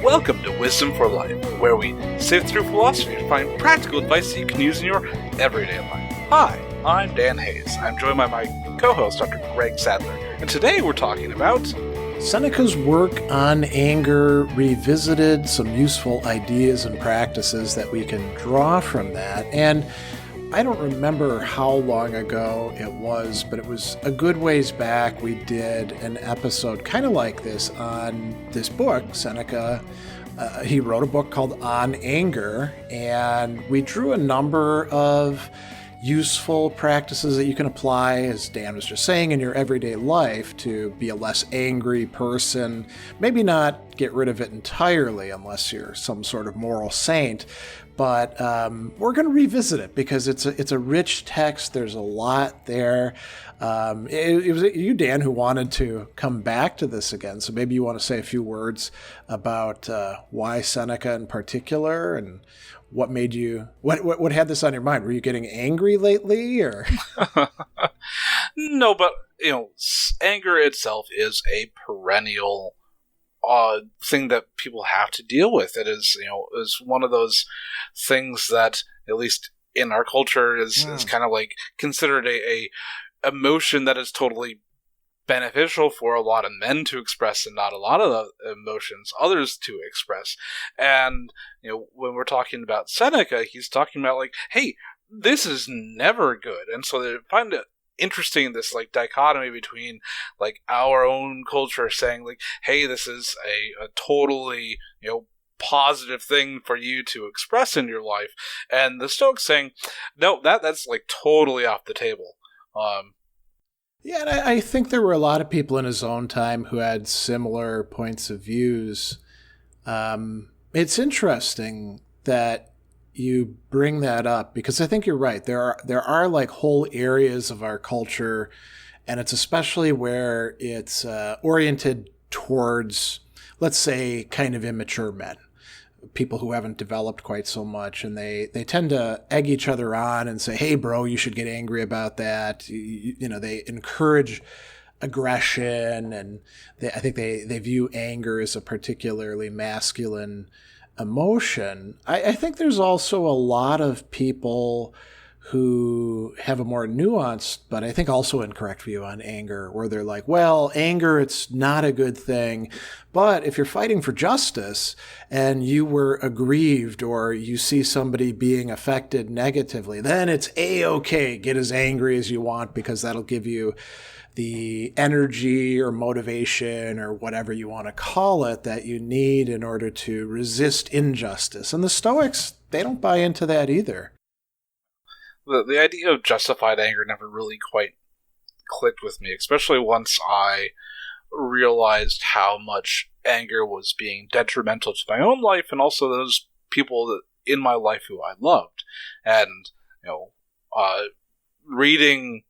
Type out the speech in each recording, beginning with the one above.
Welcome to Wisdom for Life, where we sift through philosophy to find practical advice that you can use in your everyday life. Hi, I'm Dan Hayes. I'm joined by my co-host, Dr. Greg Sadler, and today we're talking about Seneca's work on anger revisited some useful ideas and practices that we can draw from that. And I don't remember how long ago it was, but it was a good ways back. We did an episode kind of like this on this book, Seneca. He wrote a book called On Anger, and we drew a number of useful practices that you can apply, as Dan was just saying, in your everyday life to be a less angry person. Maybe not get rid of it entirely unless you're some sort of moral saint, but we're going to revisit it because it's a rich text. There's a lot there. It was you, Dan, who wanted to come back to this again, so maybe you want to say a few words about why Seneca in particular and what made you, what had this on your mind? Were you getting angry lately, or? No, but, anger itself is a perennial thing that people have to deal with. It is, is one of those things that, at least in our culture, is kind of like considered a emotion that is totally beneficial for a lot of men to express and not a lot of the emotions others to express. And, when we're talking about Seneca, he's talking about like, hey, this is never good. And so they find it interesting, this like dichotomy between like our own culture saying like, hey, this is a totally, positive thing for you to express in your life. And the Stoics saying, no, that's like totally off the table. Yeah, and I think there were a lot of people in his own time who had similar points of views. It's interesting that you bring that up because I think you're right. There are like whole areas of our culture, and it's especially where it's oriented towards, let's say, kind of immature men. People who haven't developed quite so much, and they tend to egg each other on and say, hey, bro, you should get angry about that. They encourage aggression, and I think they view anger as a particularly masculine emotion. I think there's also a lot of people who have a more nuanced, but I think also incorrect view on anger, where they're like, well, anger, it's not a good thing. But if you're fighting for justice and you were aggrieved or you see somebody being affected negatively, then it's A-okay. Get as angry as you want because that'll give you the energy or motivation or whatever you want to call it that you need in order to resist injustice. And the Stoics, they don't buy into that either. The idea of justified anger never really quite clicked with me, especially once I realized how much anger was being detrimental to my own life and also those people in my life who I loved. And, reading,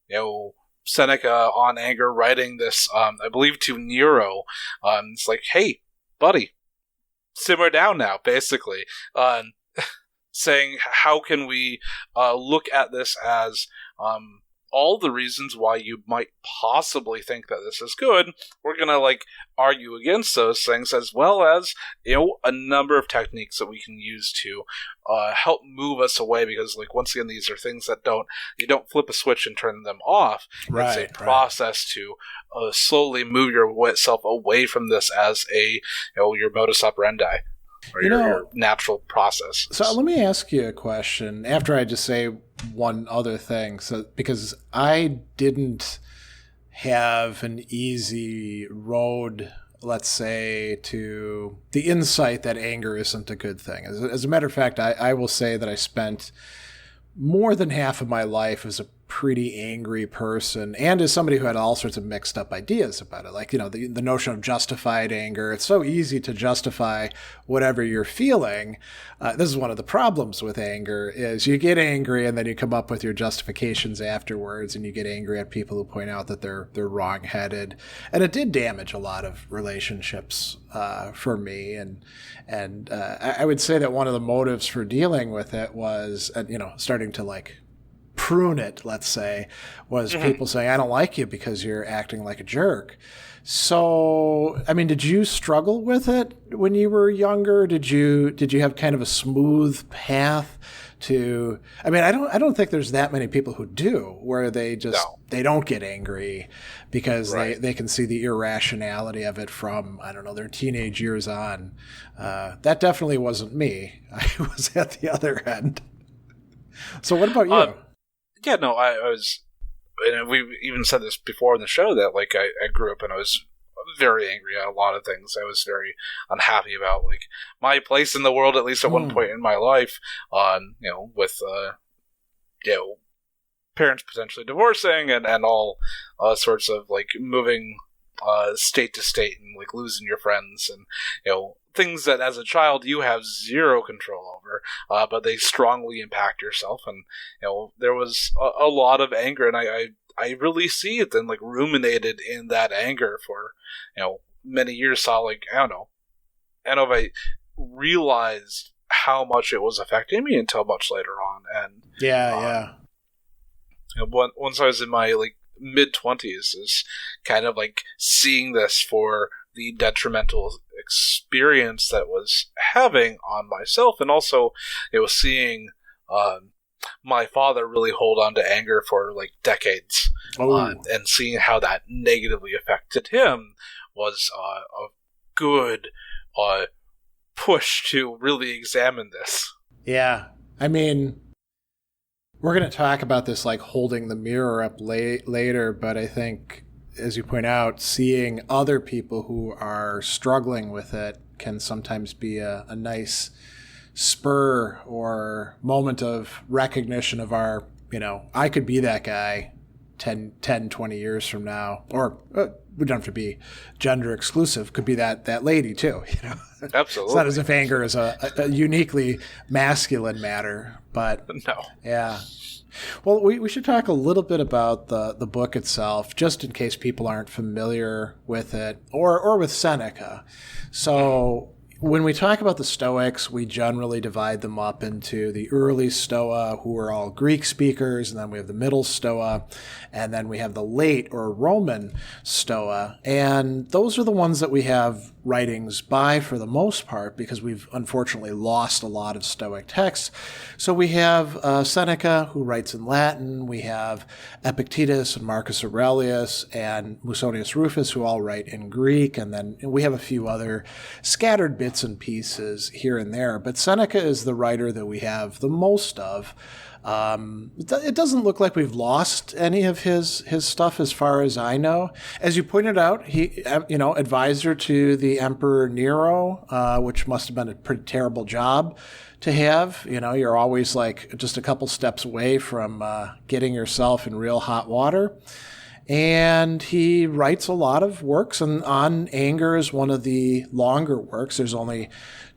Seneca on anger, writing this, I believe to Nero, it's like, hey, buddy, simmer down now, basically. Saying, how can we look at this as all the reasons why you might possibly think that this is good? We're going to argue against those things, as well as a number of techniques that we can use to help move us away, because once again, these are things that you don't flip a switch and turn them off. Right, it's a process to slowly move yourself away from this as your modus operandi. Or your natural process. So let me ask you a question after I just say one other thing. So because I didn't have an easy road, let's say, to the insight that anger isn't a good thing. As a matter of fact, I will say that I spent more than half of my life as a pretty angry person and as somebody who had all sorts of mixed up ideas about it. Like, the notion of justified anger. It's so easy to justify whatever you're feeling. This is one of the problems with anger is you get angry and then you come up with your justifications afterwards, and you get angry at people who point out that they're wrong-headed. And it did damage a lot of relationships for me. And I would say that one of the motives for dealing with it was, starting to prune it, let's say, was people saying, I don't like you because you're acting like a jerk. So, I mean, did you struggle with it when you were younger? Did you have kind of a smooth path to, I mean, I don't think there's that many people who do, where they just, they don't get angry because they can see the irrationality of it from, I don't know, their teenage years on. That definitely wasn't me. I was at the other end. So what about you? Yeah, no, I was, and we even said this before in the show, that like I grew up and I was very angry at a lot of things. I was very unhappy about like my place in the world, at least at one point in my life, with parents potentially divorcing and all sorts of like moving state to state and like losing your friends and things that as a child you have zero control over, but they strongly impact yourself. And there was a lot of anger, and I really see it then like ruminated in that anger for many years. Saw like I don't know if I realized how much it was affecting me until much later on. And once I was in my like mid-20s, is kind of like seeing this for the detrimental experience that was having on myself, and also seeing my father really hold on to anger for like decades, and seeing how that negatively affected him was a good push to really examine this. Yeah, I mean, we're going to talk about this like holding the mirror up later, but I think, as you point out, seeing other people who are struggling with it can sometimes be a nice spur or moment of recognition of our, I could be that guy 10, 20 years from now, or we don't have to be gender exclusive, could be that lady too. Absolutely. It's not as if anger is a uniquely masculine matter, but no. Yeah. Well, we should talk a little bit about the book itself, just in case people aren't familiar with it or with Seneca. So when we talk about the Stoics, we generally divide them up into the early Stoa, who are all Greek speakers, and then we have the middle Stoa, and then we have the late or Roman Stoa. And those are the ones that we have writings by for the most part, because we've unfortunately lost a lot of Stoic texts. So we have Seneca, who writes in Latin. We have Epictetus and Marcus Aurelius and Musonius Rufus, who all write in Greek. And then we have a few other scattered bits and pieces here and there. But Seneca is the writer that we have the most of. It doesn't look like we've lost any of his stuff as far as I know. As you pointed out, he, advisor to the Emperor Nero, which must have been a pretty terrible job to have. You're always like just a couple steps away from getting yourself in real hot water. And he writes a lot of works, and On Anger is one of the longer works. There's only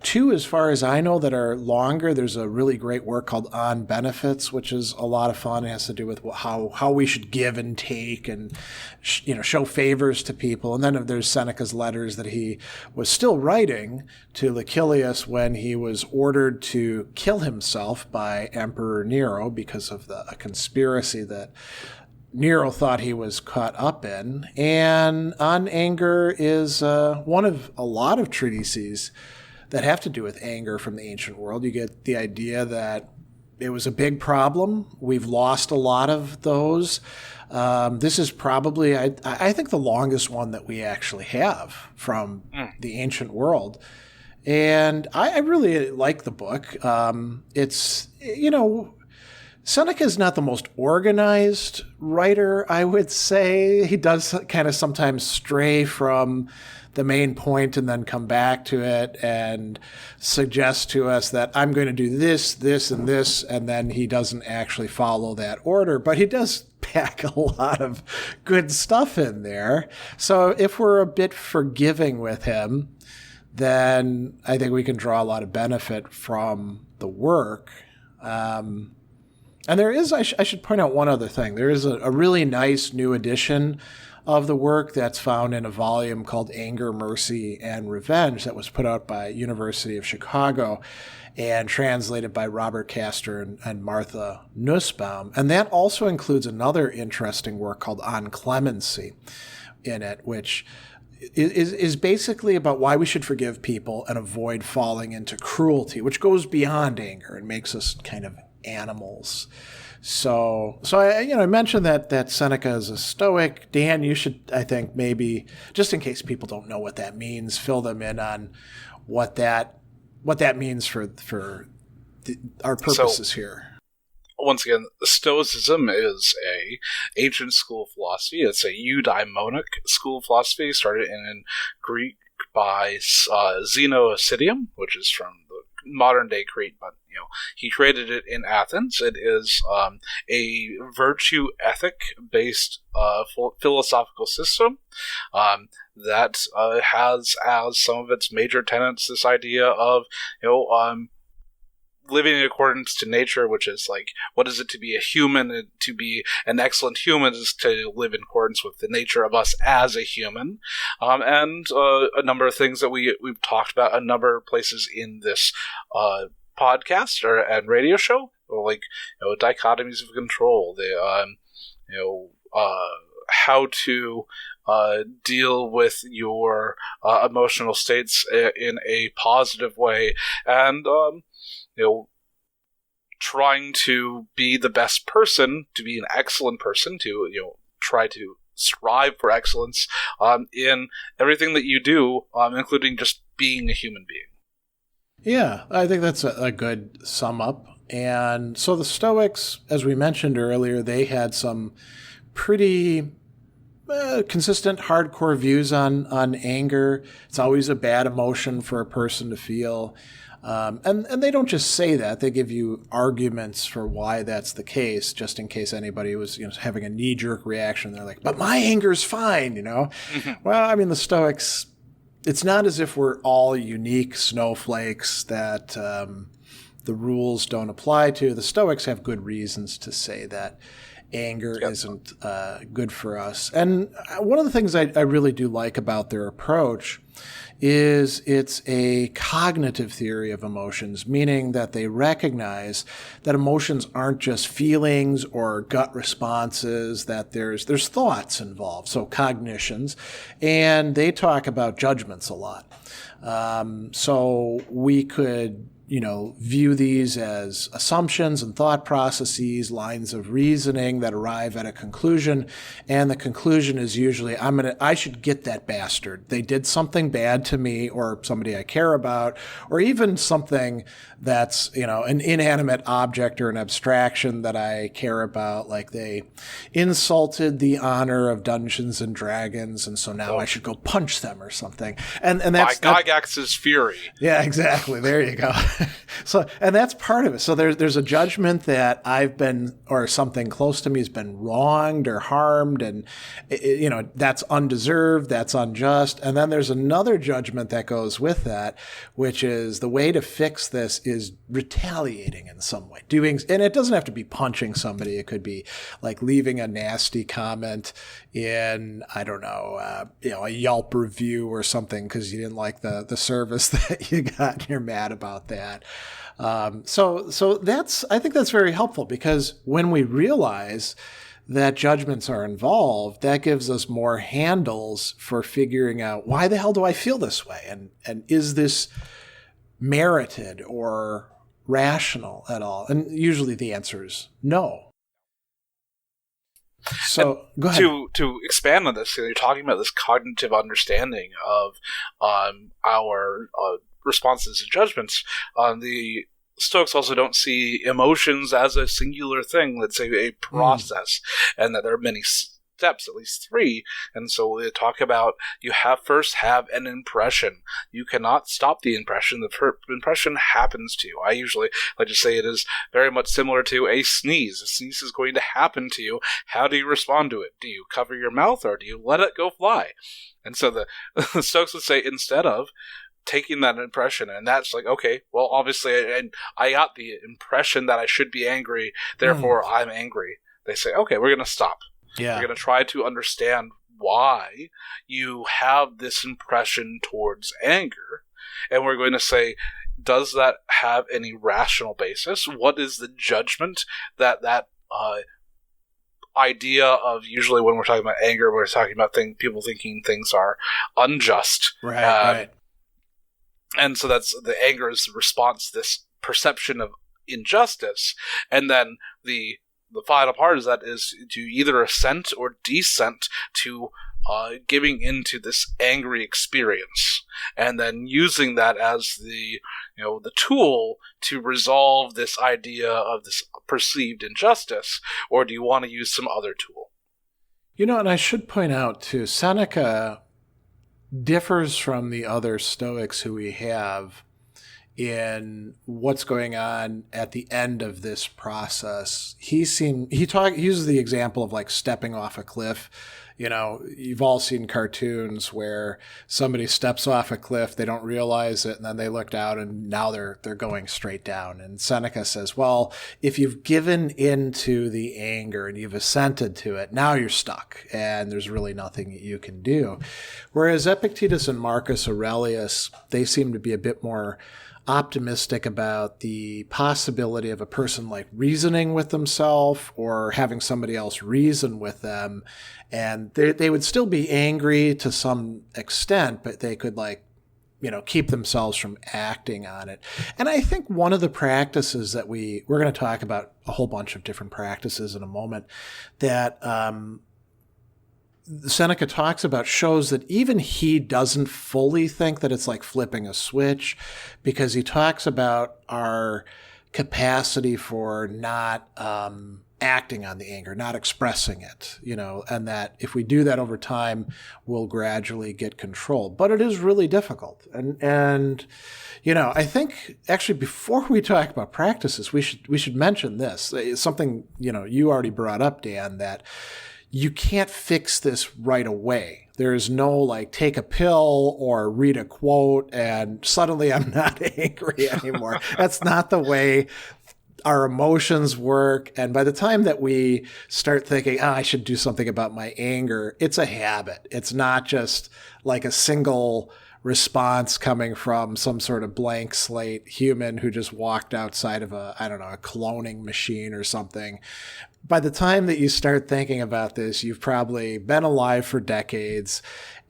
two, as far as I know, that are longer. There's a really great work called On Benefits, which is a lot of fun. It has to do with how we should give and take and show favors to people. And then there's Seneca's letters that he was still writing to Lucilius when he was ordered to kill himself by Emperor Nero because of a conspiracy that Nero thought he was caught up in. And On Anger is one of a lot of treatises that have to do with anger from the ancient world. You get the idea that it was a big problem. We've lost a lot of those. This is probably, I think, the longest one that we actually have from the ancient world. And I really like the book. It's, Seneca is not the most organized writer, I would say. He does kind of sometimes stray from the main point and then come back to it and suggest to us that I'm going to do this, this, and this, and then he doesn't actually follow that order. But he does pack a lot of good stuff in there. So if we're a bit forgiving with him, then I think we can draw a lot of benefit from the work. And there is, I should point out one other thing. There is a really nice new edition of the work that's found in a volume called Anger, Mercy, and Revenge that was put out by University of Chicago and translated by Robert Castor and Martha Nussbaum. And that also includes another interesting work called On Clemency in it, which is basically about why we should forgive people and avoid falling into cruelty, which goes beyond anger and makes us kind of animals. So I mentioned that Seneca is a Stoic. Dan, you should, I think, maybe, just in case people don't know what that means, fill them in on what that means for our purposes here. Once again, Stoicism is a ancient school of philosophy. It's a eudaimonic school of philosophy, started in Greek by Zeno of Citium, which is from the modern day Crete, but he created it in Athens. It is a virtue ethic based philosophical system that has as some of its major tenets this idea of living in accordance to nature, which is like, what is it to be a human? To be an excellent human is to live in accordance with the nature of us as a human, and a number of things that we've talked about a number of places in this podcast and radio show, like dichotomies of control, how to deal with your emotional states in a positive way, and trying to be the best person, to be an excellent person, to try to strive for excellence in everything that you do, including just being a human being. Yeah, I think that's a good sum up. And so the Stoics, as we mentioned earlier, they had some pretty consistent, hardcore views on anger. It's always a bad emotion for a person to feel. And they don't just say that. They give you arguments for why that's the case, just in case anybody was having a knee-jerk reaction. They're like, but my anger's fine, Mm-hmm. Well, I mean, the Stoics, it's not as if we're all unique snowflakes that the rules don't apply to. The Stoics have good reasons to say that anger isn't good for us. And one of the things I really do like about their approach is it's a cognitive theory of emotions, meaning that they recognize that emotions aren't just feelings or gut responses, that there's thoughts involved, so cognitions, and they talk about judgments a lot. So we could view these as assumptions and thought processes, lines of reasoning that arrive at a conclusion, and the conclusion is usually I should get that bastard. They did something bad to me, or somebody I care about, or even something that's an inanimate object or an abstraction that I care about, like they insulted the honor of Dungeons and Dragons, and so now I should go punch them or something. And that's by Gygax's fury. Yeah, exactly. There you go. So, and that's part of it. So there's a judgment that I've been, or something close to me has been wronged or harmed, and that's undeserved, that's unjust. And then there's another judgment that goes with that, which is the way to fix this is retaliating in some way, and it doesn't have to be punching somebody. It could be like leaving a nasty comment in, I don't know, a Yelp review or something because you didn't like the service that you got and you're mad about that. So I think that's very helpful, because when we realize that judgments are involved, that gives us more handles for figuring out, why the hell do I feel this way? And is this merited or rational at all? And usually the answer is no. So go ahead. To expand on this, you're talking about this cognitive understanding of our responses and judgments. The Stoics also don't see emotions as a singular thing. Let's say a process, and that there are many steps, at least 3. And so they talk about you first have an impression. You cannot stop the impression. The impression happens to you. I usually like to say it is very much similar to a sneeze. A sneeze is going to happen to you. How do you respond to it? Do you cover your mouth, or do you let it go fly? And so the Stoics would say, instead of taking that impression, and that's like, okay, well, obviously I got the impression that I should be angry, therefore I'm angry. They say, okay, we're going to stop. Yeah. We're going to try to understand why you have this impression towards anger. And we're going to say, does that have any rational basis? What is the judgment that idea of, usually when we're talking about anger, we're talking about people thinking things are unjust. Right. And so that's the anger is the response to this perception of injustice. And then the final part is that is to either assent or dissent to giving into this angry experience, and then using that as the tool to resolve this idea of this perceived injustice, or do you want to use some other tool? And I should point out too, Seneca differs from the other Stoics who we have in what's going on at the end of this process. He uses the example of like stepping off a cliff. You've all seen cartoons where somebody steps off a cliff, they don't realize it, and then they look down and now they're going straight down. And Seneca says, well, if you've given into the anger and you've assented to it, now you're stuck and there's really nothing you can do. Whereas Epictetus and Marcus Aurelius, they seem to be a bit more optimistic about the possibility of a person like reasoning with themselves or having somebody else reason with them. And they would still be angry to some extent, but they could keep themselves from acting on it. And I think one of the practices that we're going to talk about a whole bunch of different practices in a moment that Seneca talks about shows that even he doesn't fully think that it's like flipping a switch, because he talks about our capacity for not acting on the anger, not expressing it, and that if we do that over time, we'll gradually get control. But it is really difficult. And I think actually before we talk about practices, we should mention this. It's something, you already brought up, Dan, that you can't fix this right away. There's no take a pill or read a quote and suddenly I'm not angry anymore. That's not the way our emotions work. And by the time that we start thinking, I should do something about my anger, it's a habit. It's not just like a single response coming from some sort of blank slate human who just walked outside of a cloning machine or something. By the time that you start thinking about this, you've probably been alive for decades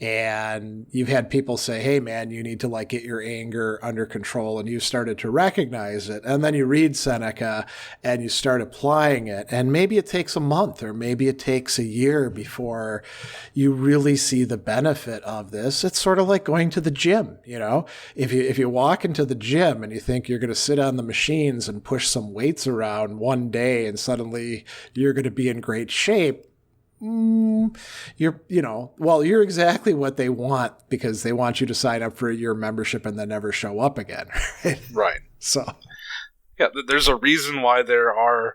and you've had people say, hey man, you need to get your anger under control, and you've started to recognize it. And then you read Seneca and you start applying it, and maybe it takes a month or maybe it takes a year before you really see the benefit of this. It's sort of like going to the gym. If you walk into the gym and you think you're going to sit on the machines and push some weights around one day and suddenly you're going to be in great shape, you're exactly what they want, because they want you to sign up for a year membership and then never show up again. Right. So, yeah, there's a reason why there are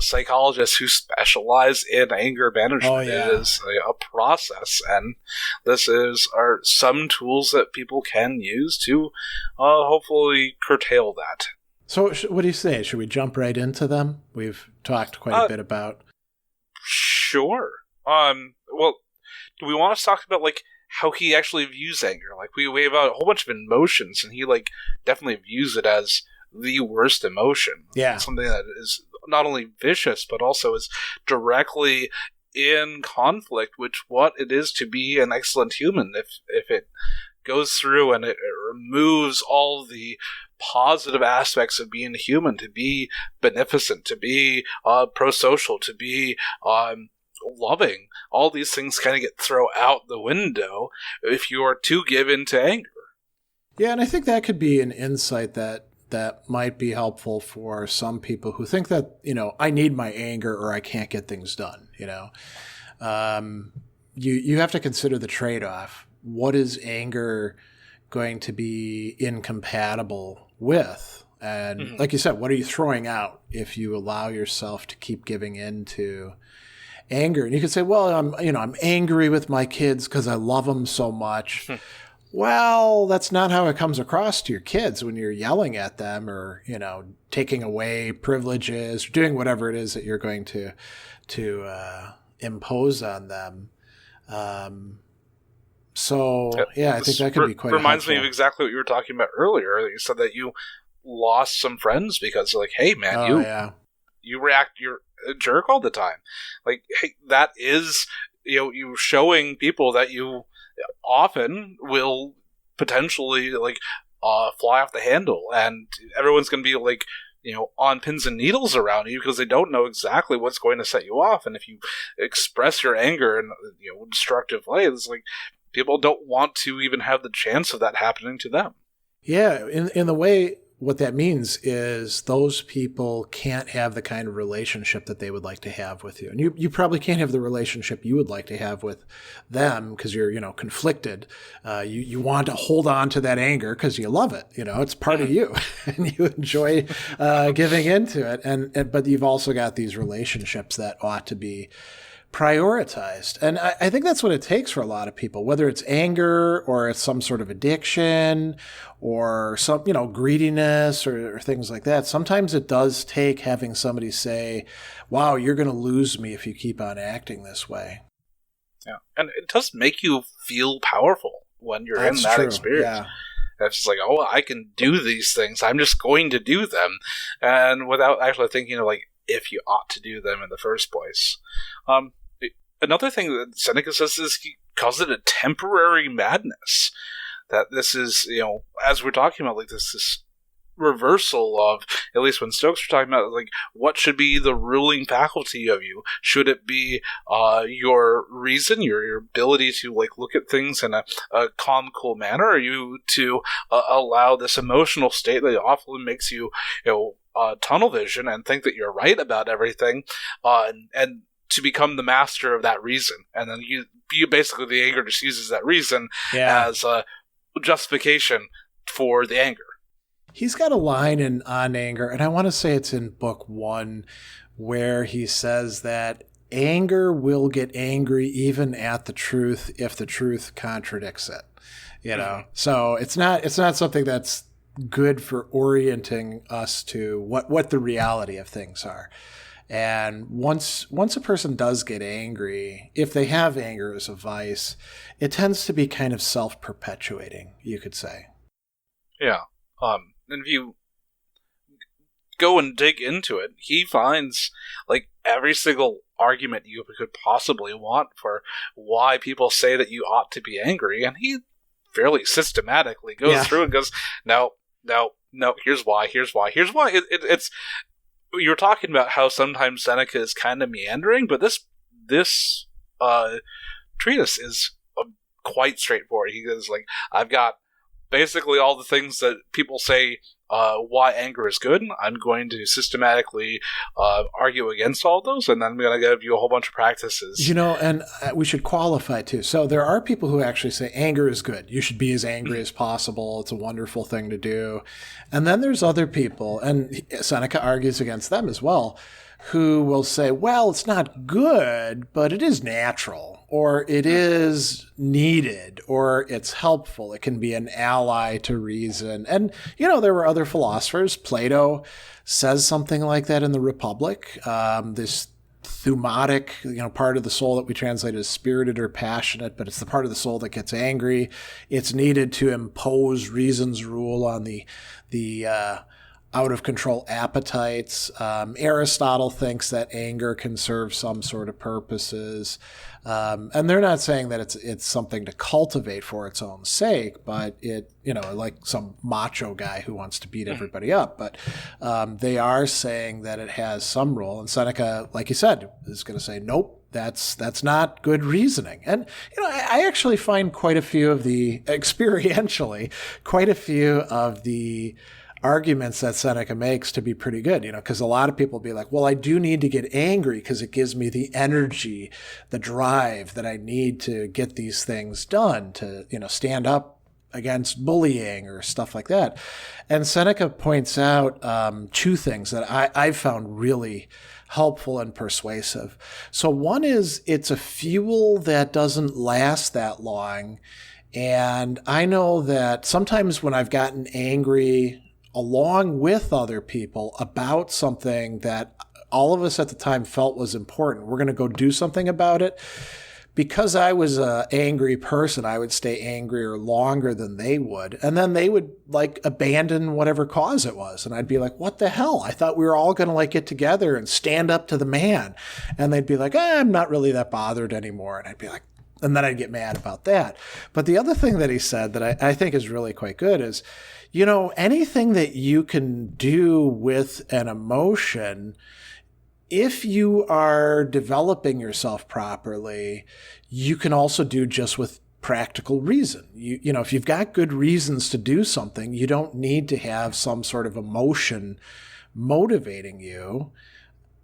psychologists who specialize in anger management. Oh, yeah. It is a process, and this are some tools that people can use to hopefully curtail that. So, what do you say? Should we jump right into them? We've talked quite a bit about. Sure. Well, do we want to talk about how he actually views anger? We have a whole bunch of emotions, and he definitely views it as the worst emotion. Yeah. Something that is not only vicious, but also is directly in conflict with what it is to be an excellent human. If it goes through and it removes all the positive aspects of being a human, to be beneficent, to be pro-social, to be loving, all these things kind of get thrown out the window if you are too given to anger. Yeah, and I think that could be an insight that might be helpful for some people who think that, I need my anger or I can't get things done. You have to consider the trade-off. What is anger going to be incompatible with? And like you said, what are you throwing out if you allow yourself to keep giving in to anger? And you could say, well, I'm angry with my kids because I love them so much. Well, that's not how it comes across to your kids when you're yelling at them or, taking away privileges or doing whatever it is that you're going to impose on them. I think that could be quite reminds helpful. me of exactly what you were talking about earlier. You said that you lost some friends because, like, hey, man, you react, you're a jerk all the time. Like, hey, that is, you showing people that you often will potentially, like, fly off the handle, and everyone's going to be, like, on pins and needles around you because they don't know exactly what's going to set you off. And if you express your anger in destructive ways, like, people don't want to even have the chance of that happening to them. Yeah, in the way, what that means is those people can't have the kind of relationship that they would like to have with you. And you probably can't have the relationship you would like to have with them because you're, conflicted. You want to hold on to that anger because you love it. It's part of you and you enjoy giving into it. But you've also got these relationships that ought to be prioritized. And I think that's what it takes for a lot of people, whether it's anger or it's some sort of addiction or some, greediness or things like that. Sometimes it does take having somebody say, wow, you're going to lose me if you keep on acting this way. Yeah. And it does make you feel powerful when you're in that experience. Yeah. It's just like, oh, I can do these things. I'm just going to do them. And without actually thinking of, like, if you ought to do them in the first place. Another thing that Seneca says is he calls it a temporary madness. That this is, as we're talking about, like, this reversal of, at least when Stoics were talking about, like, what should be the ruling faculty of you? Should it be your reason, your ability to, like, look at things in a calm, cool manner? Or are you to allow this emotional state that often makes you, tunnel vision and think that you're right about everything, and to become the master of that reason? And then you basically, the anger just uses that reason as a justification for the anger. He's got a line on anger, and I want to say it's in book 1, where he says that anger will get angry even at the truth if the truth contradicts it. So it's not something that's good for orienting us to what the reality of things are. And once a person does get angry, if they have anger as a vice, it tends to be kind of self-perpetuating, you could say. Yeah. And if you go and dig into it, he finds, like, every single argument you could possibly want for why people say that you ought to be angry, and he fairly systematically goes through and goes, no, here's why. It's you're talking about how sometimes Seneca is kind of meandering, but this treatise is quite straightforward. He goes, like, I've got basically all the things that people say why anger is good. I'm going to systematically argue against all those, and then I'm going to give you a whole bunch of practices. And we should qualify too. So there are people who actually say anger is good. You should be as angry as possible. It's a wonderful thing to do. And then there's other people, and Seneca argues against them as well, who will say, well, it's not good, but it is natural, or it is needed, or it's helpful. It can be an ally to reason. And, there were other philosophers. Plato says something like that in the Republic. This thumatic, part of the soul that we translate as spirited or passionate, but it's the part of the soul that gets angry. It's needed to impose reason's rule on the out-of-control appetites. Aristotle thinks that anger can serve some sort of purposes. And they're not saying that it's something to cultivate for its own sake, but it, like some macho guy who wants to beat everybody up. But they are saying that it has some role. And Seneca, like you said, is going to say, nope, that's not good reasoning. And, I actually find experientially, quite a few of the arguments that Seneca makes to be pretty good, because a lot of people be like, well, I do need to get angry because it gives me the energy, the drive that I need to get these things done, to, stand up against bullying or stuff like that. And Seneca points out 2 things that I've found really helpful and persuasive. So one is it's a fuel that doesn't last that long. And I know that sometimes when I've gotten angry along with other people about something that all of us at the time felt was important, we're going to go do something about it. because I was an angry person, I would stay angrier longer than they would. And then they would like abandon whatever cause it was. And I'd be like, what the hell? I thought we were all going to like get together and stand up to the man. And they'd be like, I'm not really that bothered anymore. And I'd be like, and then I'd get mad about that. But the other thing that he said that I think is really quite good is, anything that you can do with an emotion, if you are developing yourself properly, you can also do just with practical reason. If you've got good reasons to do something, you don't need to have some sort of emotion motivating you.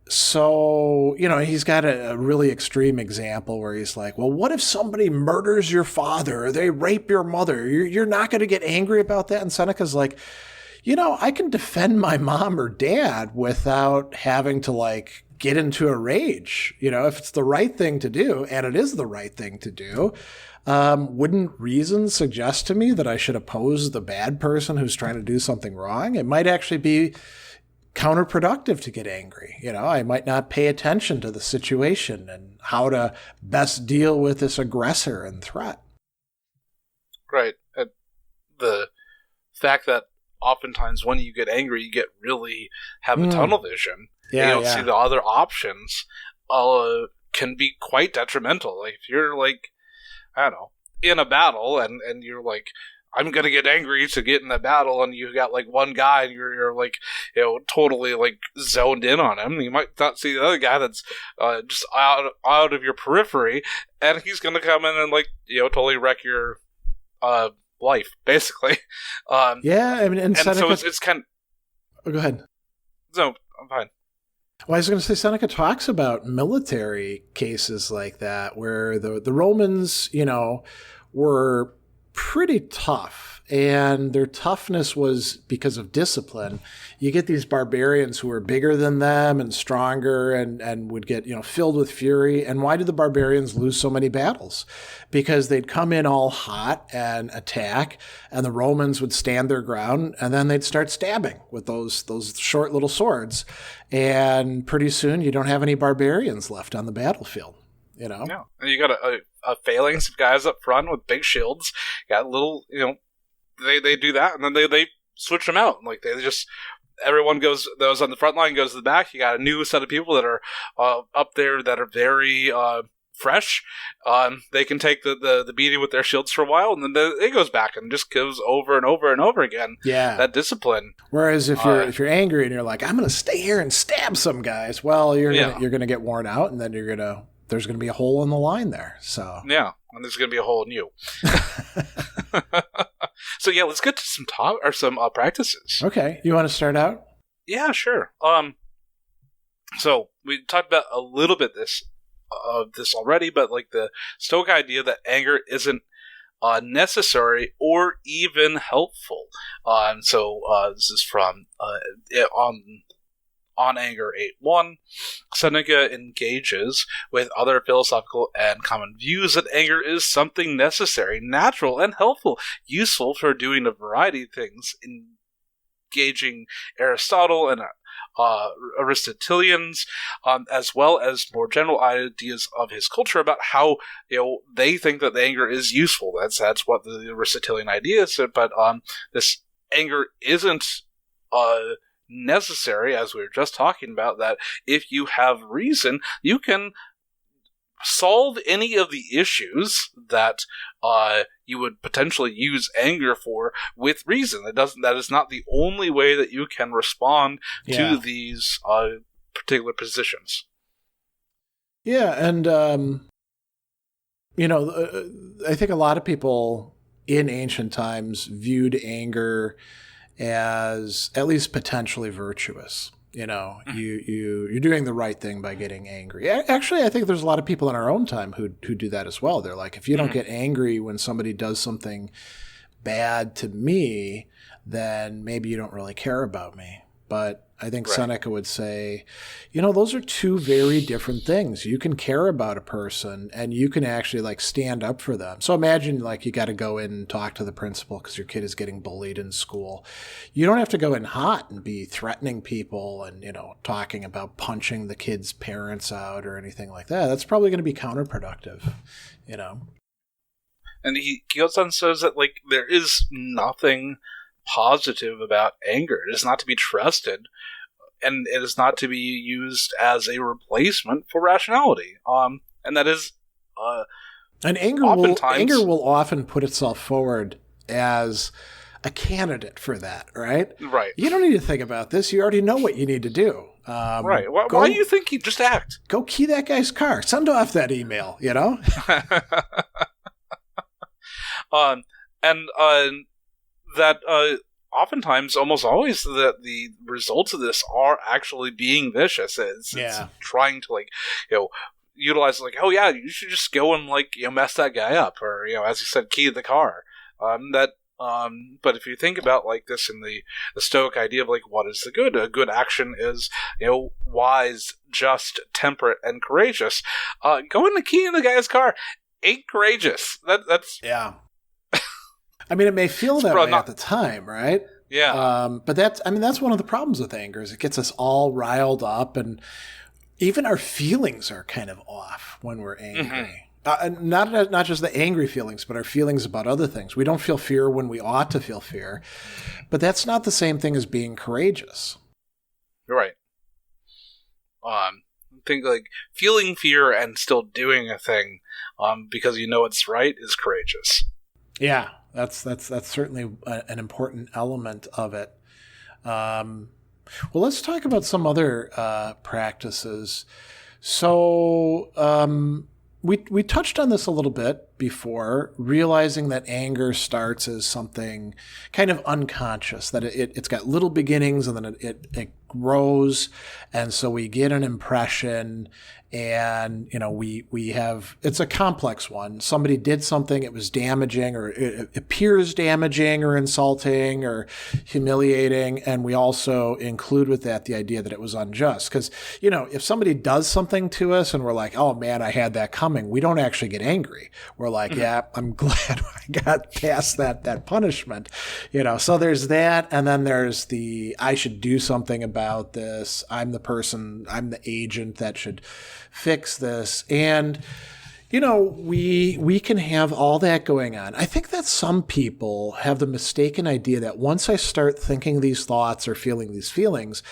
So, he's got a really extreme example where he's like, well, what if somebody murders your father or they rape your mother? You're not going to get angry about that? And Seneca's like, I can defend my mom or dad without having to like get into a rage. If it's the right thing to do, and it is the right thing to do, wouldn't reason suggest to me that I should oppose the bad person who's trying to do something wrong? It might actually be counterproductive to get angry. I might not pay attention to the situation and how to best deal with this aggressor and threat. Right. And the fact that oftentimes when you get angry, you have a tunnel vision. Yeah, you don't see the other options. Can be quite detrimental. Like if you're like, I don't know, in a battle and you're like, I'm gonna get angry to get in the battle, and you got like one guy and you're like, totally like zoned in on him. You might not see the other guy that's just out of your periphery, and he's gonna come in and like totally wreck your life, basically. And Seneca, so it's kind of... Oh, go ahead. No, I'm fine. Well, I was going to say, Seneca talks about military cases like that, where the Romans, were pretty tough, and their toughness was because of discipline. You get these barbarians who are bigger than them and stronger and would get, filled with fury. And why did the barbarians lose so many battles? Because they'd come in all hot and attack, and the Romans would stand their ground, and then they'd start stabbing with those short little swords. And pretty soon you don't have any barbarians left on the battlefield. Yeah, and you got a phalanx of guys up front with big shields. You got little, they do that, and then they switch them out. Like they just, everyone goes, those on the front line goes to the back. You got a new set of people that are up there that are very fresh. They can take the beating with their shields for a while, and then it goes back and just goes over and over and over again. Yeah, that discipline. Whereas if you're angry and you're like, I'm going to stay here and stab some guys, well, you're gonna get worn out, and then there's going to be a hole in the line there. So yeah, and there's going to be a hole in you. So yeah, let's get to some practices. Okay, you want to start out? Yeah, sure. So we talked about a little bit this already, but like the Stoic idea that anger isn't necessary or even helpful. So this is from On Anger 8.1, Seneca engages with other philosophical and common views that anger is something necessary, natural, and helpful, useful for doing a variety of things, engaging Aristotle and Aristotelians, as well as more general ideas of his culture about how they think that the anger is useful. That's what the Aristotelian idea is. But this anger isn't necessary, as we were just talking about, that if you have reason, you can solve any of the issues that you would potentially use anger for with reason. That is not the only way that you can respond to these particular positions. Yeah, and I think a lot of people in ancient times viewed anger as at least potentially virtuous. You're doing the right thing by getting angry. Actually, I think there's a lot of people in our own time who do that as well. They're like, if you don't get angry when somebody does something bad to me, then maybe you don't really care about me. But I think Right. Seneca would say, those are two very different things. You can care about a person and you can actually like stand up for them. So imagine like you got to go in and talk to the principal because your kid is getting bullied in school. You don't have to go in hot and be threatening people and, talking about punching the kid's parents out or anything like that. That's probably going to be counterproductive, And he goes on and says that, like, there is nothing positive about anger. It is not to be trusted, and it is not to be used as a replacement for rationality. And that is, and anger will often put itself forward as a candidate for that, right? Right. You don't need to think about this. You already know what you need to do. Right. Why do you think you just act? Go key that guy's car. Send off that email, That oftentimes, almost always, the results of this are actually being vicious. It's trying to, like, utilize, like, oh yeah, you should just go and, like, mess that guy up, or as you said, key the car. But if you think about like this in the Stoic idea of like what is the good, a good action is wise, just, temperate, and courageous. Going to key in the guy's car ain't courageous. That's yeah. I mean, it may feel that way at the time, right? Yeah. But that's one of the problems with anger is it gets us all riled up, and even our feelings are kind of off when we're angry. Mm-hmm. Not just the angry feelings, but our feelings about other things. We don't feel fear when we ought to feel fear, but that's not the same thing as being courageous. Right. I think like feeling fear and still doing a thing because it's right is courageous. Yeah, that's certainly an important element of it. Well, let's talk about some other practices. So we touched on this a little bit before, realizing that anger starts as something kind of unconscious, that it's got little beginnings and then it grows. And so we get an impression and, we have, it's a complex one. Somebody did something, it was damaging or it appears damaging or insulting or humiliating. And we also include with that the idea that it was unjust. Because, if somebody does something to us and we're like, oh man, I had that coming, we don't actually get angry. We're like, yeah, I'm glad I got past that punishment, so there's that. And then there's I should do something about this. I'm the agent that should fix this. And, we can have all that going on. I think that some people have the mistaken idea that once I start thinking these thoughts or feeling these feelings,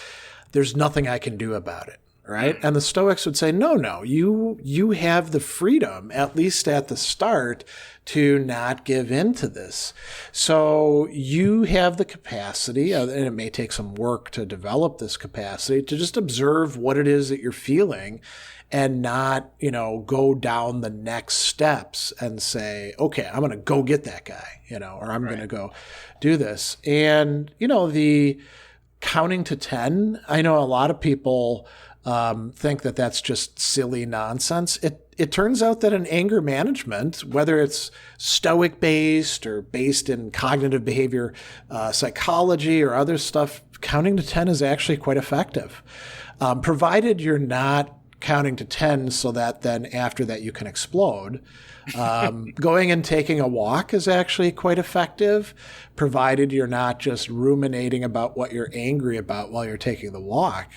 there's nothing I can do about it. Right. And the Stoics would say, no, you have the freedom, at least at the start, to not give in to this. So you have the capacity, and it may take some work to develop this capacity, to just observe what it is that you're feeling and not, go down the next steps and say, okay, I'm going to go get that guy, or I'm going to go do this. And, the counting to 10, I know a lot of people think that that's just silly nonsense. It turns out that in anger management, whether it's Stoic based or based in cognitive behavior psychology or other stuff, counting to 10 is actually quite effective, provided you're not counting to 10 so that then after that you can explode. Going and taking a walk is actually quite effective, provided you're not just ruminating about what you're angry about while you're taking the walk.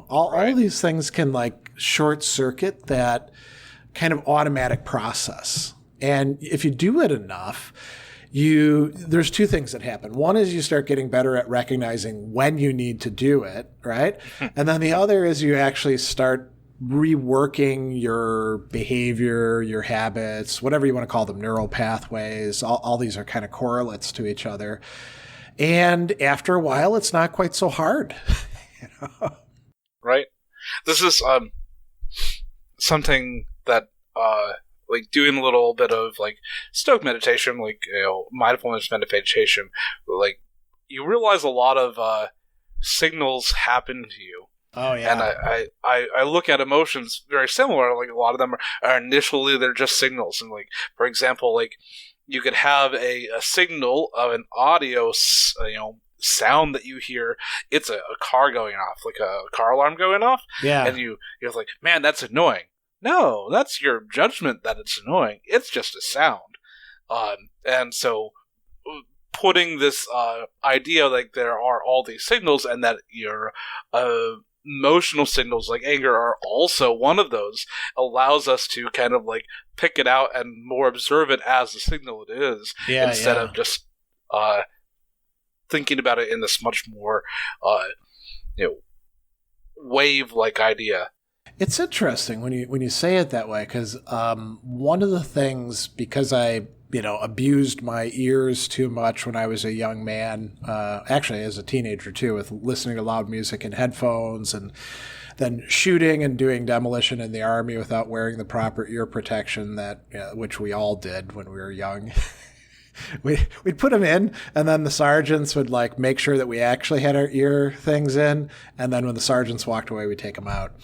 All of these things can like short circuit that kind of automatic process. And if you do it enough, there's two things that happen. One is you start getting better at recognizing when you need to do it, right? And then the other is you actually start reworking your behavior, your habits, whatever you want to call them, neural pathways. All these are kind of correlates to each other. And after a while, it's not quite so hard. Right. This is something that like doing a little bit of like Stoic meditation, like mindfulness meditation, like you realize a lot of signals happen to you. Oh yeah, and I look at emotions very similar. Like a lot of them are initially they're just signals, and like for example, like you could have a signal of an audio, sound that you hear, it's a car going off, like a car alarm going off. Yeah. And you're like, man, that's annoying. No, that's your judgment that it's annoying. It's just a sound. And so putting this idea like there are all these signals and that your emotional signals like anger are also one of those allows us to kind of like pick it out and more observe it as the signal it is instead of just thinking about it in this much more wave-like idea. It's interesting when you say it that way, because one of the things, because I abused my ears too much when I was a young man, actually as a teenager too, with listening to loud music in headphones and then shooting and doing demolition in the Army without wearing the proper ear protection which we all did when we were young. We'd put them in, and then the sergeants would like make sure that we actually had our ear things in, and then when the sergeants walked away, we'd take them out.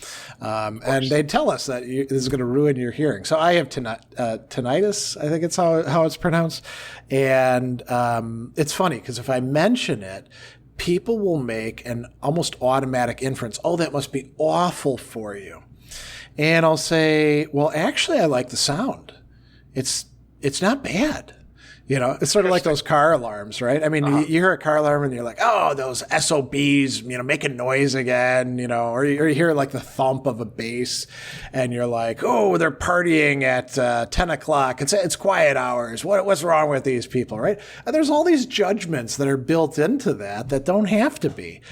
And they'd tell us that this is going to ruin your hearing. So I have tinnitus, I think it's how it's pronounced. And it's funny because if I mention it, people will make an almost automatic inference. Oh, that must be awful for you. And I'll say, well, actually, I like the sound. It's not bad. It's sort of like those car alarms, right? I mean, you hear a car alarm and you're like, oh, those SOBs, making noise again, or you hear like the thump of a bass and you're like, oh, they're partying at 10 o'clock. It's quiet hours. What's wrong with these people, right? And there's all these judgments that are built into that don't have to be.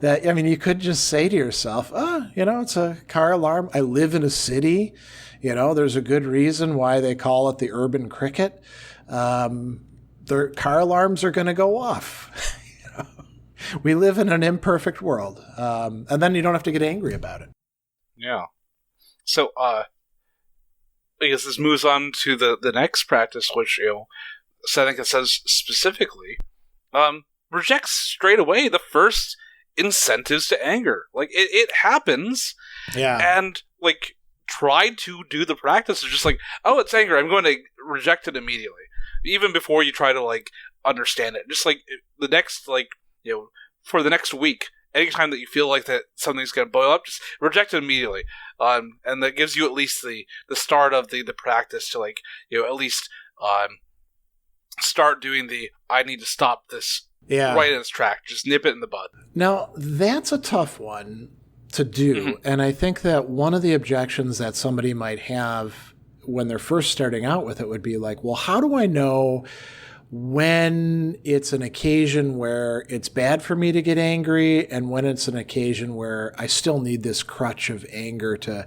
You could just say to yourself, it's a car alarm. I live in a city. There's a good reason why they call it the urban cricket. Their car alarms are going to go off. We live in an imperfect world. And then you don't have to get angry about it. Yeah. So, I guess this moves on to the next practice, which, Seneca says specifically, rejects straight away the first incentives to anger. Like, it happens. Yeah. And, like, try to do the practice of just like, oh, it's anger. I'm going to reject it immediately. Even before you try to, like, understand it. Just, like, the next, like, for the next week, anytime that you feel like that something's going to boil up, just reject it immediately. And that gives you at least the start of the practice to, like, at least start doing I need to stop this right in its track. Just nip it in the bud. Now, that's a tough one to do. Mm-hmm. And I think that one of the objections that somebody might have when they're first starting out with it would be like, well, how do I know when it's an occasion where it's bad for me to get angry and when it's an occasion where I still need this crutch of anger to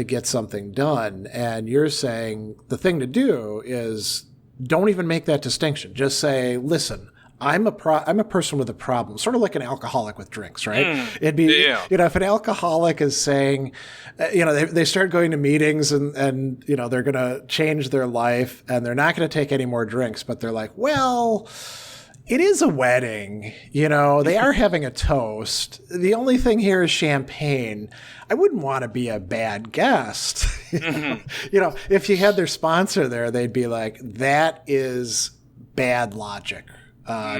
get something done? And you're saying the thing to do is don't even make that distinction. Just say, listen, I'm a person with a problem, sort of like an alcoholic with drinks, right? It'd be, if an alcoholic is saying, they start going to meetings and they're going to change their life and they're not going to take any more drinks, but they're like, well, it is a wedding, they are having a toast. The only thing here is champagne. I wouldn't want to be a bad guest. If you had their sponsor there, they'd be like, that is bad logic.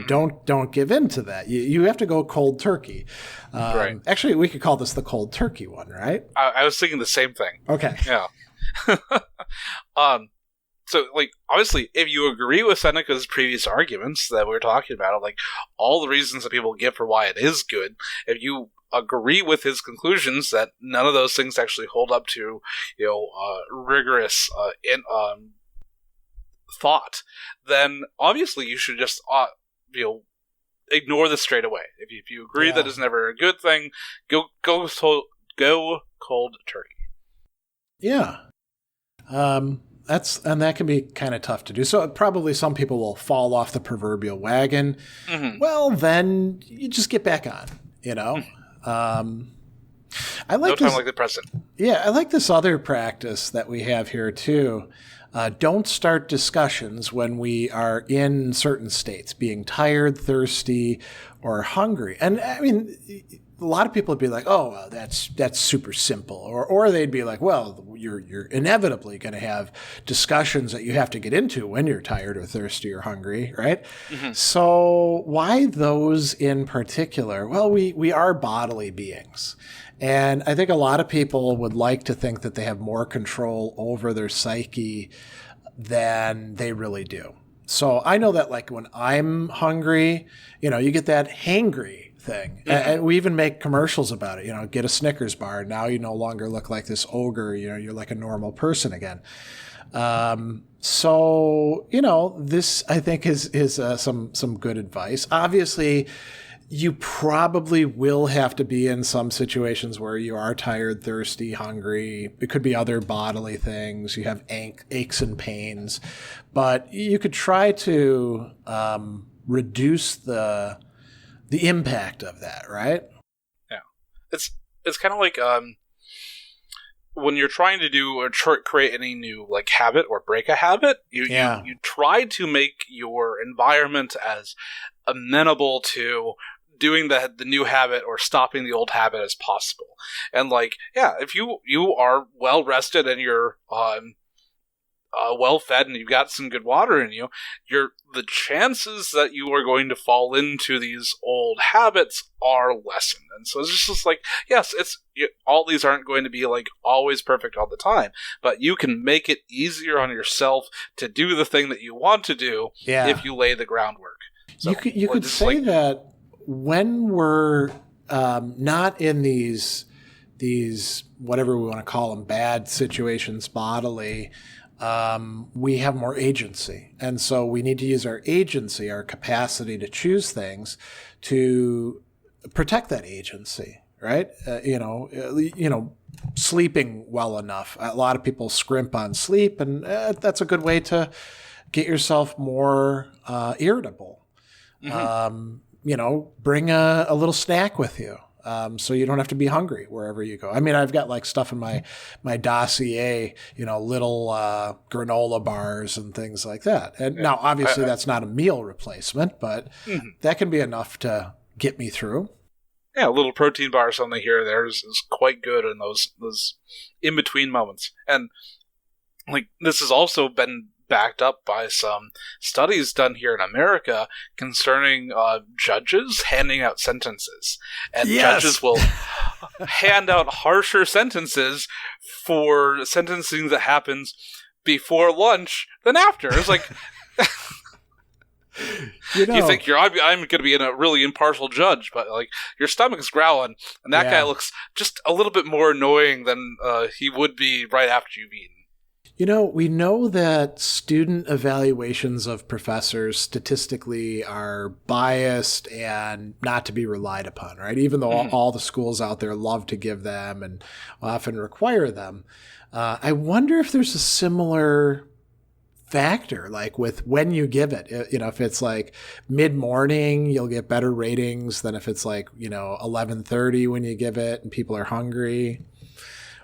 Don't give in to that. You have to go cold turkey. Right. Actually, we could call this the cold turkey one, right? I was thinking the same thing. Okay. Yeah. So, like, obviously, if you agree with Seneca's previous arguments that we were talking about, like, all the reasons that people give for why it is good, if you agree with his conclusions that none of those things actually hold up to, rigorous thought, then obviously you should just ignore this straight away. If you agree that it's never a good thing, go cold turkey. Yeah. That can be kind of tough to do. So probably some people will fall off the proverbial wagon. Mm-hmm. Well, then you just get back on, I like no time like the present. Yeah, I like this other practice that we have here too. Don't start discussions when we are in certain states, being tired, thirsty, or hungry. And I mean, a lot of people would be like, oh, well, that's super simple. Or they'd be like, well, you're inevitably going to have discussions that you have to get into when you're tired or thirsty or hungry, right? Mm-hmm. So why those in particular? Well, we are bodily beings. And I think a lot of people would like to think that they have more control over their psyche than they really do. So I know that like when I'm hungry, you get that hangry thing. Mm-hmm. And we even make commercials about it, get a Snickers bar. Now you no longer look like this ogre, you're like a normal person again. So, this I think is some good advice. Obviously, you probably will have to be in some situations where you are tired, thirsty, hungry. It could be other bodily things. You have aches and pains, but you could try to reduce the impact of that, right? Yeah, it's kind of like when you're trying to do or create any new like habit or break a habit, you try to make your environment as amenable to doing the new habit or stopping the old habit as possible. And like, yeah, if you are well rested and you're well fed and you've got some good water in you, the chances that you are going to fall into these old habits are lessened. And so it's just like, yes, all these aren't going to be like always perfect all the time, but you can make it easier on yourself to do the thing that you want to do if you lay the groundwork. So, you could say that when we're not in these whatever we want to call them, bad situations bodily, we have more agency. And so we need to use our agency, our capacity to choose things to protect that agency, right? Sleeping well enough. A lot of people scrimp on sleep, and that's a good way to get yourself more irritable. Mm-hmm. Bring a little snack with you. So you don't have to be hungry wherever you go. I mean, I've got like stuff in my dossier, little granola bars and things like that. And now, obviously, that's not a meal replacement, but that can be enough to get me through. Yeah, a little protein bar, something here or there is quite good in those in between moments. And like this has also been backed up by some studies done here in America concerning judges handing out sentences. And judges will hand out harsher sentences for sentencing that happens before lunch than after. It's like... You think I'm going to be a really impartial judge, but like your stomach's growling, and that guy looks just a little bit more annoying than he would be right after you've eaten. We know that student evaluations of professors statistically are biased and not to be relied upon, right? Even though all the schools out there love to give them and often require them. I wonder if there's a similar factor, like with when you give it. If it's like mid-morning, you'll get better ratings than if it's like, 11:30 when you give it and people are hungry.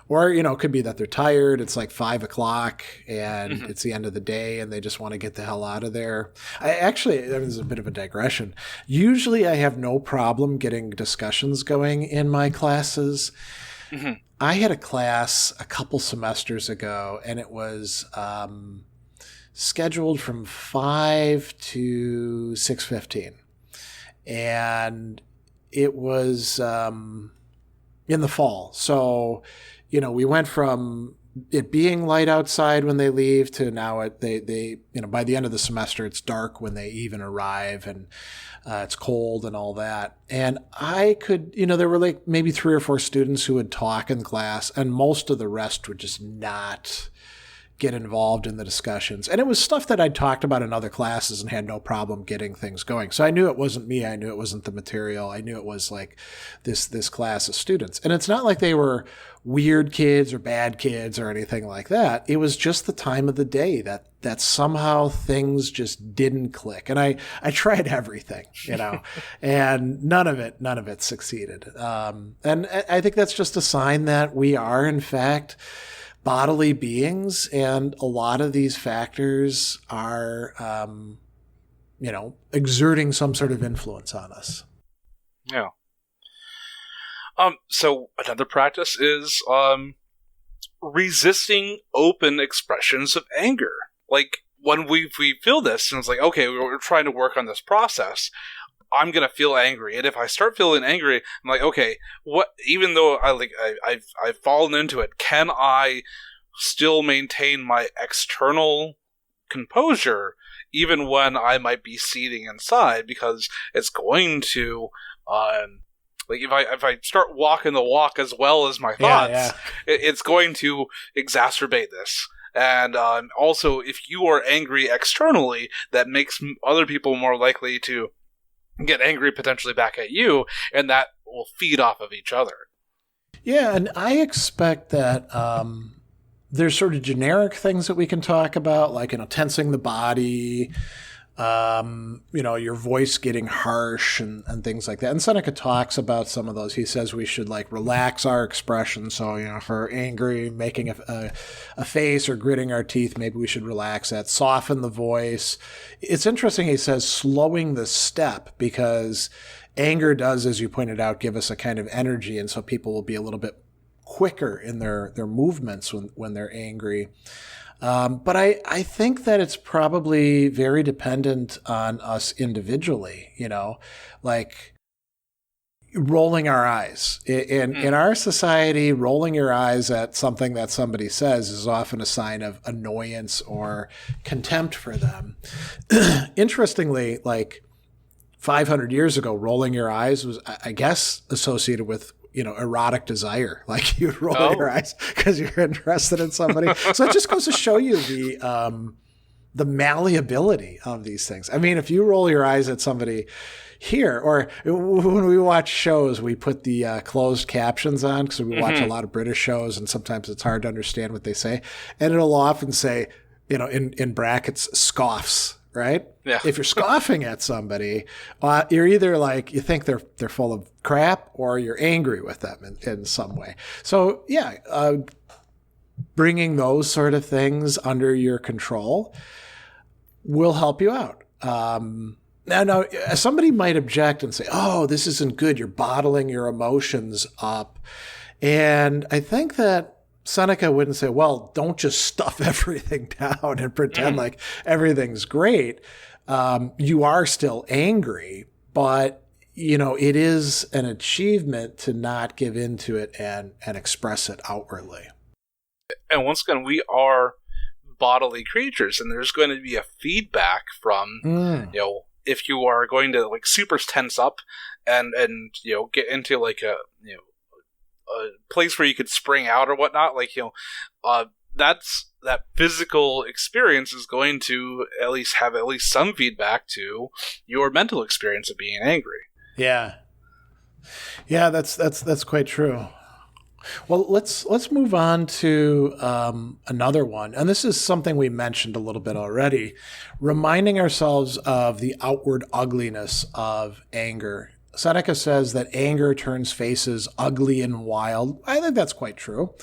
Or, it could be that they're tired. It's like 5 o'clock and it's the end of the day and they just want to get the hell out of there. This is a bit of a digression. Usually I have no problem getting discussions going in my classes. Mm-hmm. I had a class a couple semesters ago and it was scheduled from 5 to 6:15. And it was in the fall. So... we went from it being light outside when they leave to now they by the end of the semester, it's dark when they even arrive and it's cold and all that. And I could, there were like maybe 3 or 4 students who would talk in class and most of the rest would just not get involved in the discussions. And it was stuff that I'd talked about in other classes and had no problem getting things going. So I knew it wasn't me. I knew it wasn't the material. I knew it was like this class of students. And it's not like they were weird kids or bad kids or anything like that. It was just the time of the day that somehow things just didn't click. And I tried everything, and none of it succeeded. And I think that's just a sign that we are, in fact, bodily beings, and a lot of these factors are, exerting some sort of influence on us. Yeah. So another practice is resisting open expressions of anger. Like, when we feel this, and it's like, okay, we're trying to work on this process, I'm gonna feel angry, and if I start feeling angry, I'm like, okay, what? Even though I've fallen into it, can I still maintain my external composure even when I might be seething inside? Because it's going to, like, if I start walking the walk as well as my thoughts, it's going to exacerbate this. And also, if you are angry externally, that makes other people more likely to get angry potentially back at you, and that will feed off of each other. Yeah, and I expect that there's sort of generic things that we can talk about, like, tensing the body, your voice getting harsh and things like that. And Seneca talks about some of those. He says we should, like, relax our expression. So, if we're angry, making a face or gritting our teeth, maybe we should relax that, soften the voice. It's interesting, he says, slowing the step, because anger does, as you pointed out, give us a kind of energy. And so people will be a little bit quicker in their movements when they're angry. But I think that it's probably very dependent on us individually, like rolling our eyes. In our society, rolling your eyes at something that somebody says is often a sign of annoyance or contempt for them. Interestingly, like 500 years ago, rolling your eyes was, I guess, associated with erotic desire. Like, you'd roll your eyes because you're interested in somebody. So it just goes to show you the malleability of these things. I mean, if you roll your eyes at somebody here, or when we watch shows, we put the closed captions on because we watch a lot of British shows, and sometimes it's hard to understand what they say. And it'll often say, in brackets, scoffs. Right? Yeah. If you're scoffing at somebody, you're either like, you think they're full of crap, or you're angry with them in some way. So bringing those sort of things under your control will help you out. Now, somebody might object and say, "Oh, this isn't good. You're bottling your emotions up," and I think that Seneca wouldn't say, well, don't just stuff everything down and pretend like everything's great. You are still angry, but, it is an achievement to not give into it and express it outwardly. And once again, we are bodily creatures, and there's going to be a feedback from, if you are going to, like, super tense up and get into, like, a place where you could spring out or whatnot, like, that physical experience is going to have some feedback to your mental experience of being angry. Yeah, that's quite true. Well, let's move on to another one, and this is something we mentioned a little bit already, reminding ourselves of the outward ugliness of anger. Seneca says that anger turns faces ugly and wild. I think that's quite true.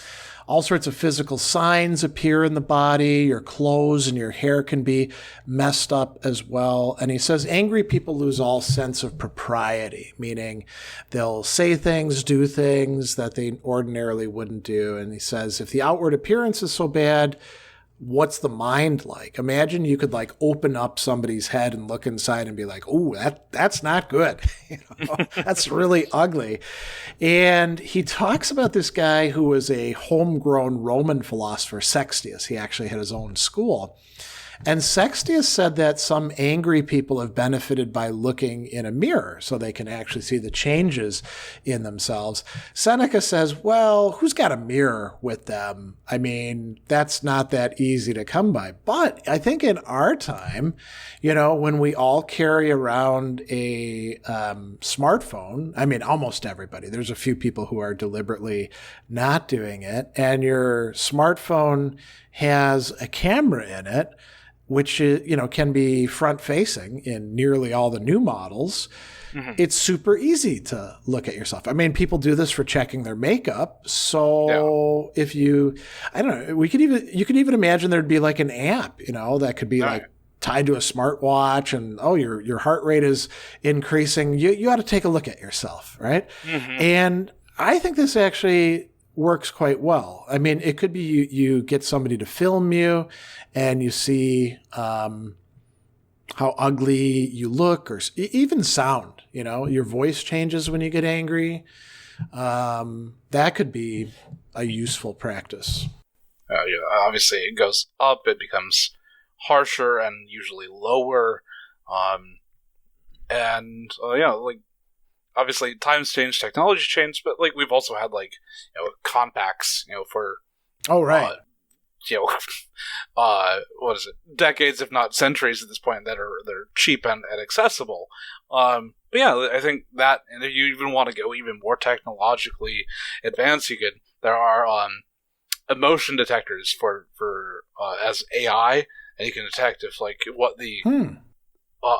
All sorts of physical signs appear in the body. Your clothes and your hair can be messed up as well. And he says angry people lose all sense of propriety, meaning they'll say things, do things that they ordinarily wouldn't do. And he says if the outward appearance is so bad, what's the mind like? Imagine you could, like, open up somebody's head and look inside and be like, "Oh, that's not good." That's really ugly. And he talks about this guy who was a homegrown Roman philosopher, Sextius. He actually had his own school. And Sextius said that some angry people have benefited by looking in a mirror so they can actually see the changes in themselves. Seneca says, well, who's got a mirror with them? I mean, that's not that easy to come by. But I think in our time, when we all carry around a smartphone, I mean, almost everybody, there's a few people who are deliberately not doing it, and your smartphone has a camera in it, which can be front-facing in nearly all the new models. It's super easy to look at yourself. I mean, people do this for checking their makeup. So if you could even imagine there'd be like an app, that could be like tied to a smartwatch, and your heart rate is increasing. You ought to take a look at yourself, right? And I think this actually works quite well. I mean, it could be you get somebody to film you and you see how ugly you look or even sound, your voice changes when you get angry. That could be a useful practice. Obviously, it goes up, it becomes harsher and usually lower. Obviously times change, technology changed, but we've also had compacts, for right. What is it? Decades, if not centuries, at this point they're cheap and accessible. But yeah, I think that, and if you even want to go even more technologically advanced, there are emotion detectors for as AI, and you can detect if what the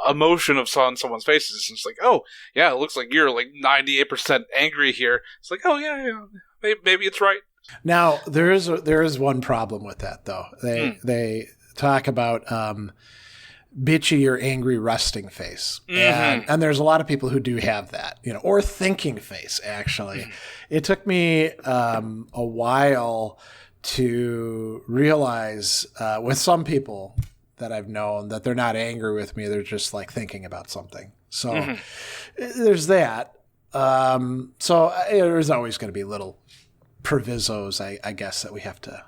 emotion of someone's face is. It's oh yeah, it looks like you're 98% angry here. It's oh yeah, maybe it's right. Now there is one problem with that though. They talk about bitchy or angry resting face, and there's a lot of people who do have that, or thinking face. Actually, it took me a while to realize with some people that I've known that they're not angry with me. They're just thinking about something. So there's that. So there's always going to be little provisos, I guess, that we have to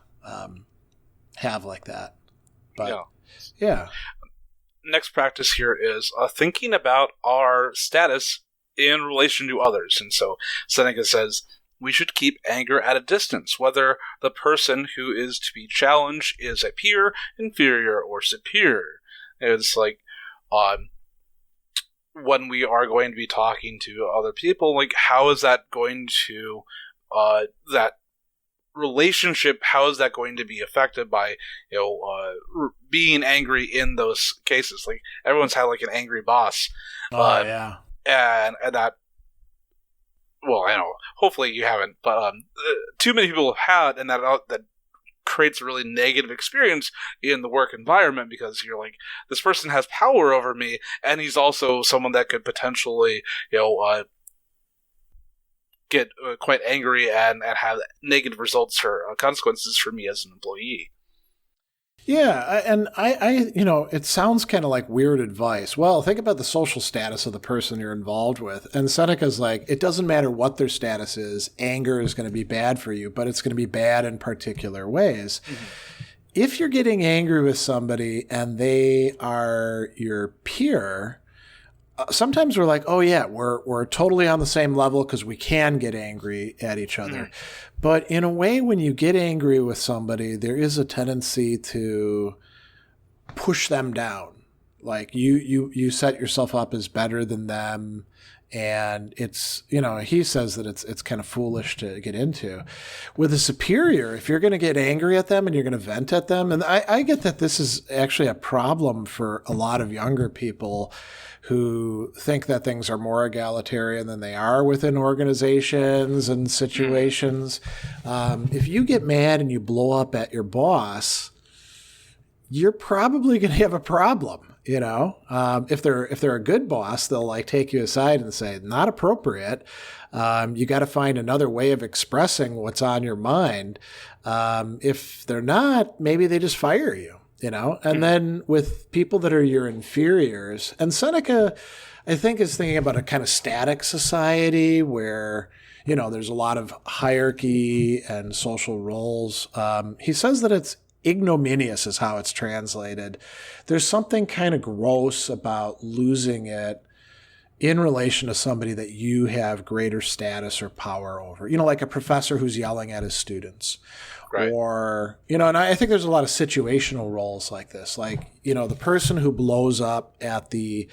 have like that. But yeah. Next practice here is thinking about our status in relation to others. And so Seneca says, we should keep anger at a distance, whether the person who is to be challenged is a peer, inferior, or superior. It's when we are going to be talking to other people, how is that going to, that relationship, how is that going to be affected by, being angry in those cases? Everyone's had an angry boss. Yeah. And that, well, I know, hopefully you haven't, but too many people have had, and that creates a really negative experience in the work environment, because you're this person has power over me, and he's also someone that could potentially, get quite angry and have negative results or consequences for me as an employee. Yeah, and I it sounds kind of like weird advice. Well, think about the social status of the person you're involved with. And Seneca's it doesn't matter what their status is, anger is going to be bad for you, but it's going to be bad in particular ways. Mm-hmm. If you're getting angry with somebody and they are your peer, sometimes we're oh yeah, we're totally on the same level because we can get angry at each other. Mm. But in a way, when you get angry with somebody, there is a tendency to push them down. You set yourself up as better than them. And it's, he says that it's kind of foolish to get into. With a superior, if you're going to get angry at them and you're going to vent at them, and I get that this is actually a problem for a lot of younger people who think that things are more egalitarian than they are within organizations and situations. If you get mad and you blow up at your boss, you're probably going to have a problem. If they're a good boss, they'll take you aside and say, not appropriate. You got to find another way of expressing what's on your mind. If they're not, maybe they just fire you. And then with people that are your inferiors, and Seneca, I think, is thinking about a kind of static society where, there's a lot of hierarchy and social roles. He says that it's ignominious is how it's translated. There's something kind of gross about losing it in relation to somebody that you have greater status or power over, like a professor who's yelling at his students. Right. Or, and I think there's a lot of situational roles like this. The person who blows up at the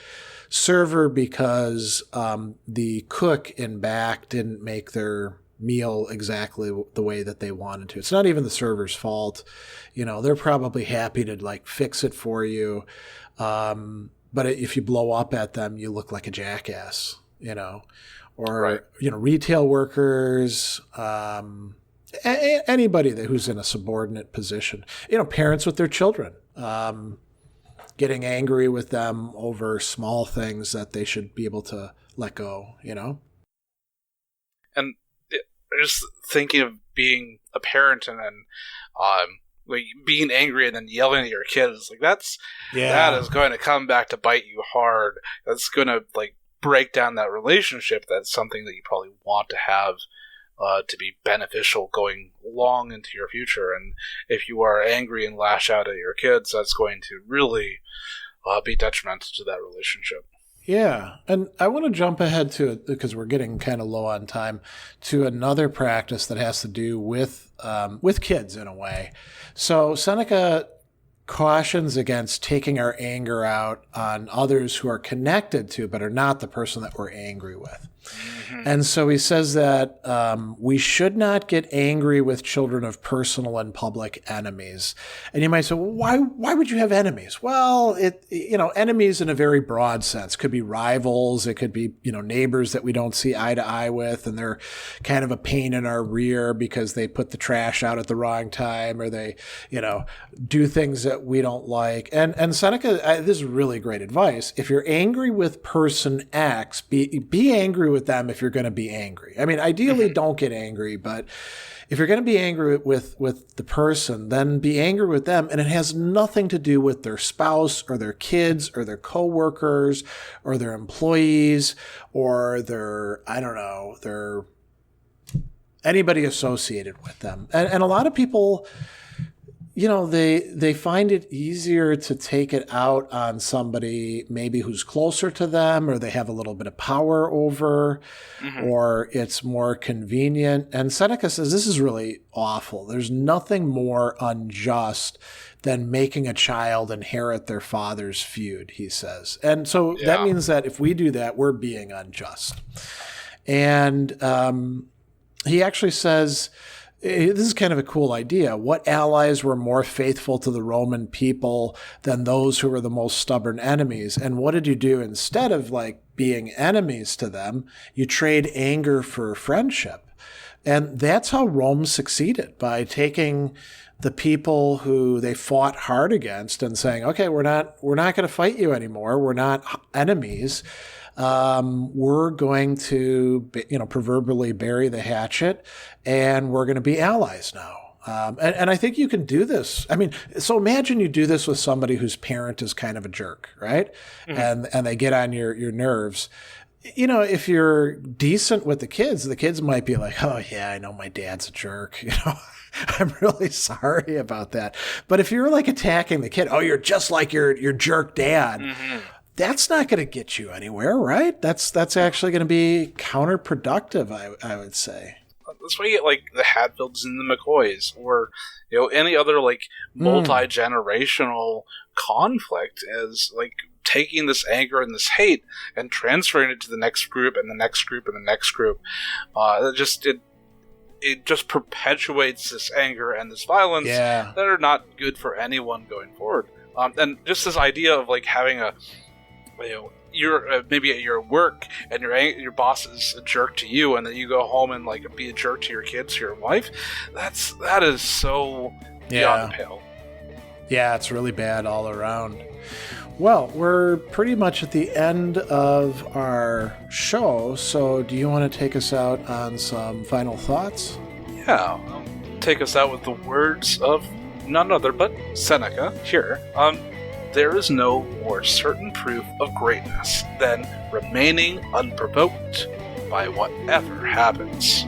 server because the cook in back didn't make their meal exactly the way that they wanted to. It's not even the server's fault. They're probably happy to fix it for you. But if you blow up at them, you look like a jackass, or, right. Retail workers, anybody who's in a subordinate position, parents with their children, getting angry with them over small things that they should be able to let go, And just thinking of being a parent and then like being angry and then yelling at your kids, like that is going to come back to bite you hard. That's going to like break down that relationship. That's something that you probably want to have to be beneficial going long into your future. And if you are angry and lash out at your kids, that's going to really be detrimental to that relationship. Yeah, and I want to jump ahead to it because we're getting kind of low on time, to another practice that has to do with kids in a way. So Seneca cautions against taking our anger out on others who are connected to but are not the person that we're angry with. Mm-hmm. And so he says that we should not get angry with children of personal and public enemies. And you might say, well, why would you have enemies? Well, enemies in a very broad sense could be rivals. It could be, neighbors that we don't see eye to eye with, and they're kind of a pain in our rear because they put the trash out at the wrong time, or they, do things that we don't like. And Seneca, this is really great advice. If you're angry with person X, be angry with them if you're going to be angry. I mean, ideally, don't get angry, but if you're going to be angry with the person, then be angry with them. And it has nothing to do with their spouse or their kids or their coworkers or their employees or their anybody associated with them. And a lot of people, they find it easier to take it out on somebody maybe who's closer to them, or they have a little bit of power over, or it's more convenient. And Seneca says this is really awful. There's nothing more unjust than making a child inherit their father's feud, he says. And so that means that if we do that, we're being unjust. And he actually says, this is kind of a cool idea. What allies were more faithful to the Roman people than those who were the most stubborn enemies? And what did you do instead of like being enemies to them? You trade anger for friendship. And that's how Rome succeeded, by taking the people who they fought hard against and saying, okay, we're not going to fight you anymore. We're not enemies. We're going to, proverbially bury the hatchet, and we're going to be allies now. And I think you can do this. I mean, so imagine you do this with somebody whose parent is kind of a jerk, right? Mm-hmm. And they get on your nerves. If you're decent with the kids might be like, oh yeah, I know my dad's a jerk. I'm really sorry about that. But if you're like attacking the kid, oh, you're just like your jerk dad. Mm-hmm. That's not going to get you anywhere, right? That's actually going to be counterproductive, I would say. That's why you get like the Hatfields and the McCoys, or any other like multi-generational conflict, as like taking this anger and this hate and transferring it to the next group and the next group and the next group. It just perpetuates this anger and this violence that are not good for anyone going forward. And just this idea of like having you're maybe at your work and your boss is a jerk to you, and then you go home and like be a jerk to your kids, to your wife. That is so beyond the pale. Yeah, it's really bad all around. Well, we're pretty much at the end of our show, so do you want to take us out on some final thoughts? Yeah, I'll take us out with the words of none other but Seneca here. There is no more certain proof of greatness than remaining unprovoked by whatever happens.